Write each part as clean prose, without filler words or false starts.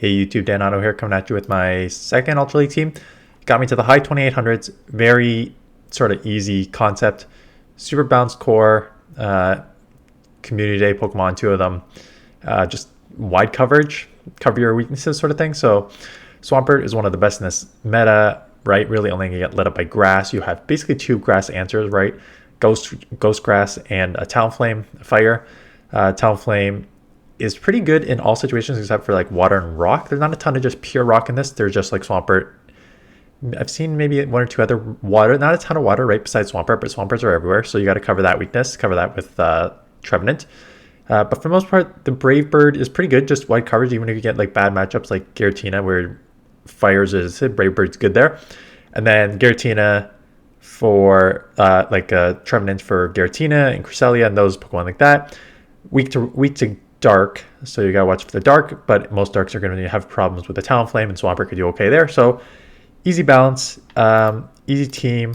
Hey YouTube, Dan Otto here, coming at you with my second Ultra League team. Got me to the high 2800s, very sort of easy concept. Super balanced core, community day Pokemon, two of them. Just wide coverage, cover your weaknesses sort of thing. So Swampert is one of the best in this meta, right? Really only gonna get lit up by grass. You have basically two grass answers, right? Ghost grass and a talonflame, fire. Talonflame is pretty good in all situations except for like water and rock. There's not a ton of just pure rock in this. There's just like Swampert. I've seen maybe one or two other water, not a ton of water right besides Swampert, but Swamperts are everywhere. So you got to cover that weakness, cover that with Trevenant. But for the most part, the Brave Bird is pretty good, just wide coverage, even if you get like bad matchups like Giratina where Fires is Brave Bird's good there. And then Giratina for Trevenant for Giratina and Cresselia and those Pokemon like that. Weak to dark, so you gotta watch for the dark, but most darks are going to have problems with the Talonflame, and Swampert could do okay there. So easy balance, easy team.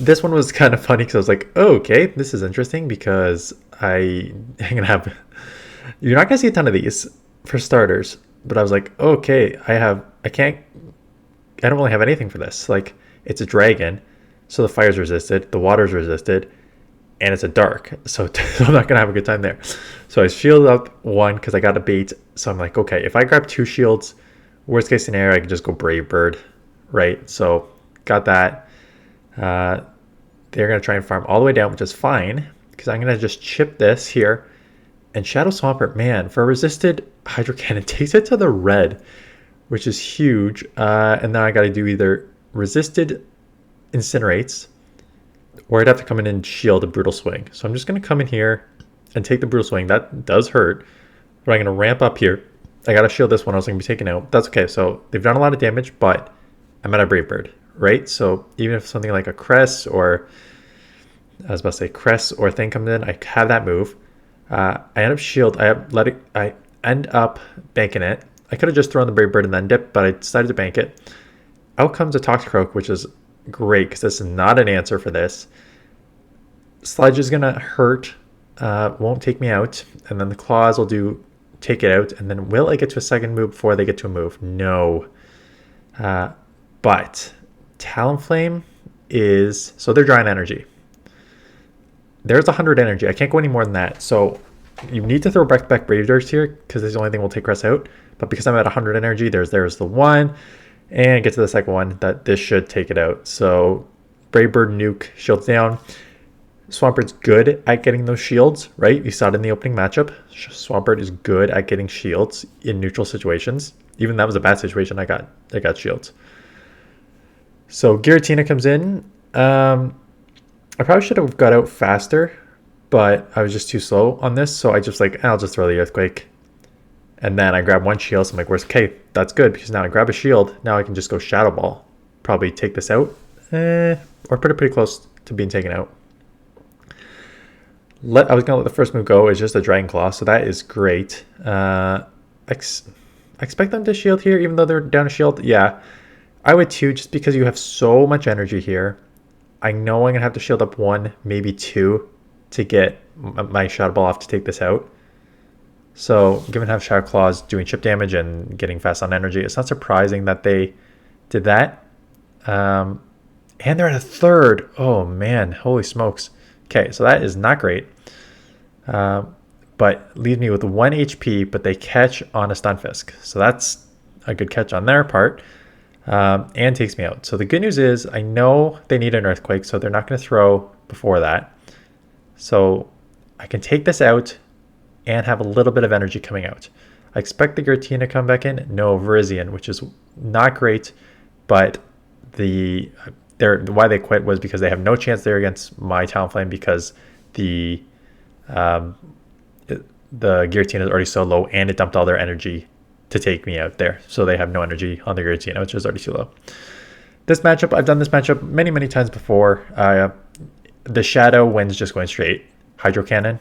This one was kind of funny because I was like, oh, okay, this is interesting because I'm gonna have, you're not gonna see a ton of these for starters, but I was like, okay, I don't really have anything for this. Like, it's a dragon, so the fire's resisted, the water's resisted, and it's a dark, so I'm not gonna have a good time there. So I shielded up one because I got a bait. So I'm like, okay, if I grab two shields, worst case scenario, I can just go Brave Bird, right? So got that. They're gonna try and farm all the way down, which is fine because I'm gonna just chip this here. And Shadow Swampert, man, for a resisted Hydro Cannon, takes it to the red, which is huge. And then I gotta do either resisted incinerates, or I'd have to come in and shield a Brutal Swing. So I'm just going to come in here and take the Brutal Swing. That does hurt. But I'm going to ramp up here. I got to shield this one. I was going to be taken out. That's okay. So they've done a lot of damage, but I'm at a Brave Bird, right? So even if something like a Cress or, I was about to say Cress or thing comes in, I have that move. I end up shield. I end up banking it. I could have just thrown the Brave Bird and then dipped, but I decided to bank it. Out comes a Toxicroak, which is great because this is not an answer for this. Sludge is gonna hurt, won't take me out, and then the claws will take it out. And then will I get to a second move before they get to a move? No. But Talonflame is, so they're drawing energy. There's 100 energy. I can't go any more than that. So you need to throw back Brave Birds here because it's the only thing will take Cress out. But because I'm at 100 energy, there's the one. And get to the second one, that this should take it out. So Brave Bird nuke, shields down. Swampert's good at getting those shields, right? You saw it in the opening matchup. Swampert is good at getting shields in neutral situations. Even that was a bad situation, I got shields. So Giratina comes in. I probably should have got out faster, but I was just too slow on this. So I just I'll just throw the Earthquake. And then I grab one shield, so I'm like, okay, that's good, because now I grab a shield. Now I can just go Shadow Ball. Probably take this out, or put it pretty close to being taken out. I was going to let the first move go. It's just a Dragon Claw, so that is great. I expect them to shield here, even though they're down a shield. Yeah, I would too, just because you have so much energy here. I know I'm going to have to shield up one, maybe two, to get my Shadow Ball off to take this out. So given how Shadow Claw's doing chip damage and getting fast on energy, it's not surprising that they did that. And they're at a third. Oh man, holy smokes. Okay, so that is not great. But leaves me with 1 HP, but they catch on a Stunfisk. So that's a good catch on their part. And takes me out. So the good news is I know they need an Earthquake, so they're not going to throw before that. So I can take this out and have a little bit of energy coming out. I expect the Giratina to come back in. No, Virizion, which is not great, but why they quit was because they have no chance there against my Talonflame because the Giratina is already so low and it dumped all their energy to take me out there. So they have no energy on the Giratina, which is already too low. This matchup, I've done this matchup many, many times before. The Shadow wins just going straight Hydro Cannon.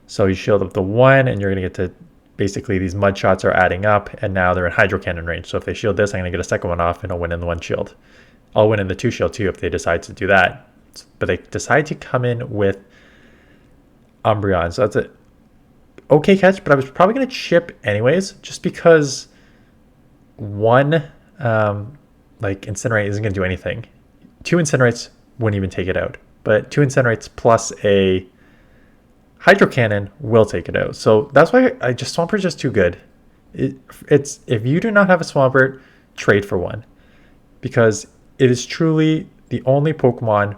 So you shield up the one, and you're going to get to, basically these mud shots are adding up, and now they're in Hydro Cannon range. So if they shield this, I'm going to get a second one off, and I'll win in the one shield. I'll win in the two shield too if they decide to do that. But they decide to come in with Umbreon. So that's it. okay catch, but I was probably going to chip anyways, just because one like incinerate isn't going to do anything. 2 incinerates wouldn't even take it out, but 2 incinerates plus a hydro cannon will take it out. So that's why Swampert is just too good. It's if you do not have a Swampert, trade for one, because it is truly the only Pokemon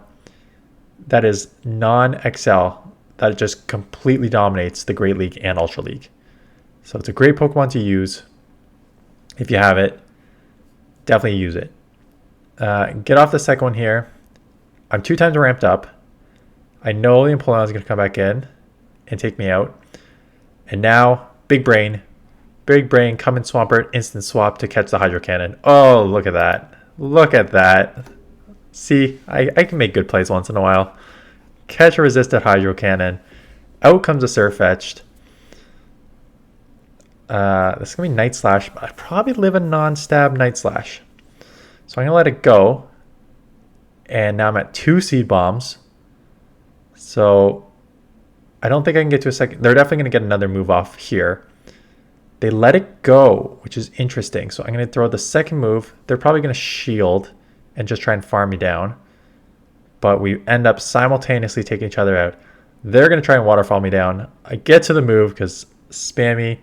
that is non-XL that just completely dominates the Great League and Ultra League. So it's a great Pokemon to use. If you have it, definitely use it. Get off the second one here. I'm 2 times ramped up. I know the Empoleon is going to come back in and take me out. And now, big brain, come in Swampert, instant swap to catch the Hydro Cannon. Oh, look at that. Look at that. See, I can make good plays once in a while. Catch a resisted Hydro Cannon. Out comes a Surfetched. This is going to be Night Slash, but I probably live a non-stab Night Slash. So I'm going to let it go. And now I'm at 2 Seed Bombs. So I don't think I can get to a second. They're definitely going to get another move off here. They let it go, which is interesting. So I'm going to throw the second move. They're probably going to shield and just try and farm me down. But we end up simultaneously taking each other out. They're going to try and waterfall me down. I get to the move because Spammy,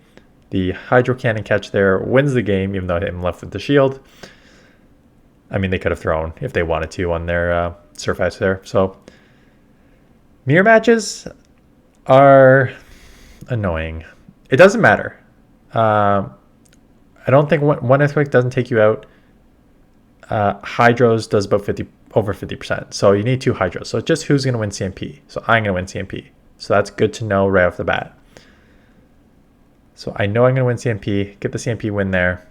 the Hydro Cannon catch there, wins the game, even though I'm left with the shield. I mean, they could have thrown, if they wanted to, on their Surf Ice there. So mirror matches are annoying. It doesn't matter. I don't think one Earthquake doesn't take you out. Hydros does about over 50%. So you need 2 Hydros. So it's just who's going to win CMP. So I'm going to win CMP. So that's good to know right off the bat. So I know I'm going to win CMP. Get the CMP win there.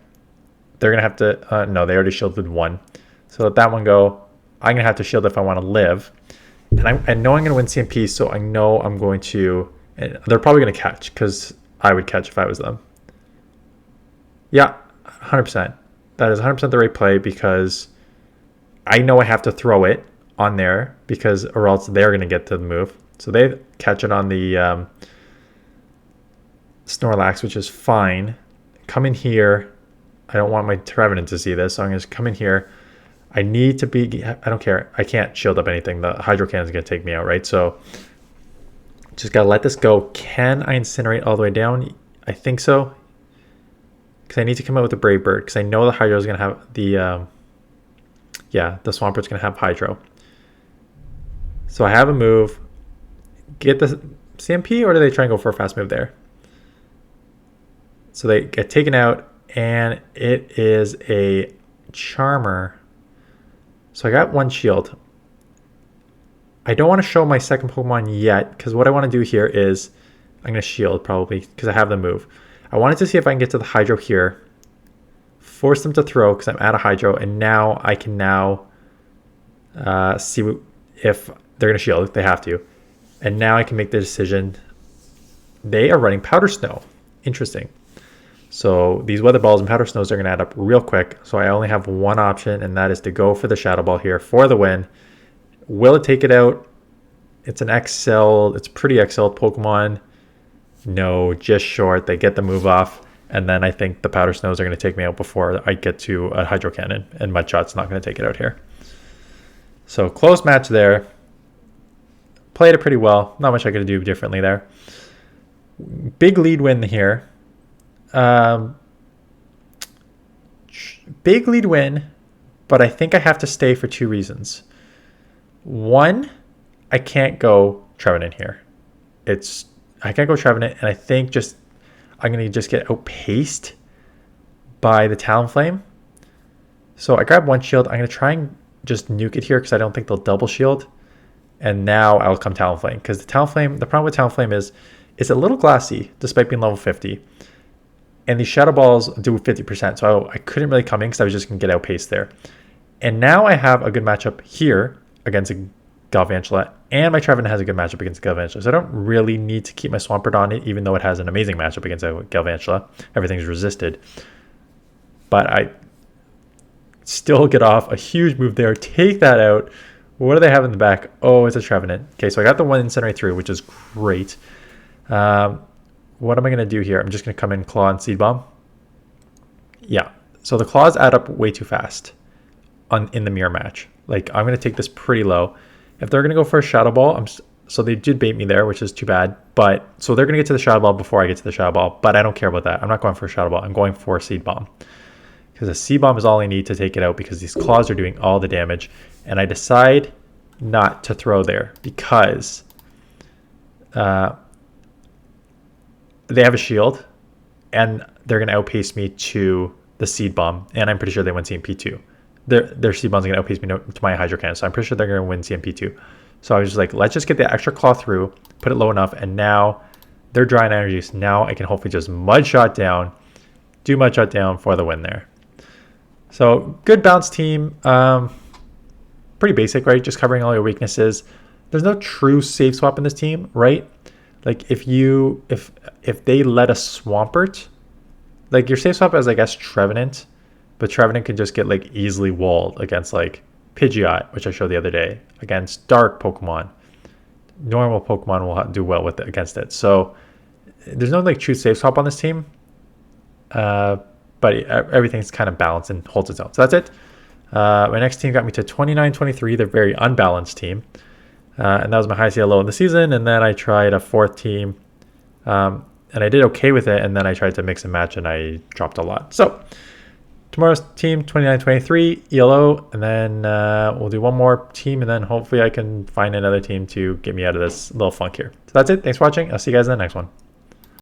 They're going to have to... no, they already shielded 1. So let that one go. I'm going to have to shield if I want to live. And I know I'm going to win CMP, so I know I'm going to... And they're probably going to catch, because I would catch if I was them. Yeah, 100%. That is 100% the right play, because I know I have to throw it on there, because or else they're going to get to the move. So they catch it on the Snorlax, which is fine. Come in here. I don't want my Trevenant to see this, so I'm going to come in here. I need to be... I don't care. I can't shield up anything. The Hydro Cannon is going to take me out, right? So just got to let this go. Can I incinerate all the way down? I think so. Because I need to come out with the Brave Bird, because I know the Hydro is going to have the... the Swampert's going to have Hydro. So I have a move. Get the CMP, or do they try and go for a fast move there? So they get taken out, and it is a Charmer. So I got 1 shield. I don't want to show my second Pokemon yet, because what I want to do here is I'm going to shield probably, because I have the move. I wanted to see if I can get to the Hydro here, force them to throw because I'm out of Hydro, and now I can see if they're going to shield if they have to. And now I can make the decision. They are running Powder Snow. Interesting. So these Weather Balls and Powder Snows are going to add up real quick. So I only have one option, and that is to go for the Shadow Ball here for the win. Will it take it out? It's an XL. It's pretty XL Pokemon. No, just short. They get the move off. And then I think the Powder Snows are going to take me out before I get to a Hydro Cannon. And Mudshot's not going to take it out here. So close match there. Played it pretty well. Not much I could do differently there. Big lead win here. Big lead win, but I think I have to stay for 2 reasons. One, I can't go Trevenant here. I can't go Trevenant, and I think I'm going to just get outpaced by the Talonflame. So I grab 1 shield. I'm going to try and just nuke it here because I don't think they'll double shield. And now I'll come Talonflame, because the problem with Talonflame is it's a little glassy despite being level 50. And these Shadow Balls do 50%, so I couldn't really come in because I was just going to get outpaced there. And now I have a good matchup here against a Galvantula, and my Trevenant has a good matchup against Galvantula. So I don't really need to keep my Swampert on it, even though it has an amazing matchup against a Galvantula. Everything's resisted. But I still get off a huge move there. Take that out. What do they have in the back? Oh, it's a Trevenant. Okay, so I got the 1 Incinerate through, which is great. what am I going to do here? I'm just going to come in Claw and Seed Bomb. Yeah, so the Claws add up way too fast in the mirror match. Like, I'm going to take this pretty low. If they're going to go for a Shadow Ball, so they did bait me there, which is too bad. But so they're going to get to the Shadow Ball before I get to the Shadow Ball. But I don't care about that. I'm not going for a Shadow Ball. I'm going for a Seed Bomb. Because a Seed Bomb is all I need to take it out because these Claws are doing all the damage. And I decide not to throw there because they have a shield. And they're going to outpace me to the Seed Bomb. And I'm pretty sure they win CMP2. Their Seed Bomb's going to outpace me to my Hydro Cannon. So I'm pretty sure they're going to win CMP2. So I was just like, let's just get the extra Claw through, put it low enough, and now they're drawing energy. So now I can hopefully just Mud Shot down, do Mud Shot down for the win there. So good bounce team. Pretty basic, right? Just covering all your weaknesses. There's no true save swap in this team, right? Like if they let a Swampert, like your save swap is, I guess, Trevenant, but Trevenant can just get like easily walled against like Pidgeot, which I showed the other day, against dark Pokemon. Normal Pokemon will do well with against it. So there's no like true save swap on this team, but everything's kind of balanced and holds its own. So that's it. My next team got me to 29-23. They're a very unbalanced team, and that was my highest ELO in the season. And then I tried a fourth team, and I did okay with it. And then I tried to mix and match, and I dropped a lot. So tomorrow's team 29-23 ELO, and then we'll do one more team, and then hopefully I can find another team to get me out of this little funk here. So that's it. Thanks for watching. I'll see you guys in the next one.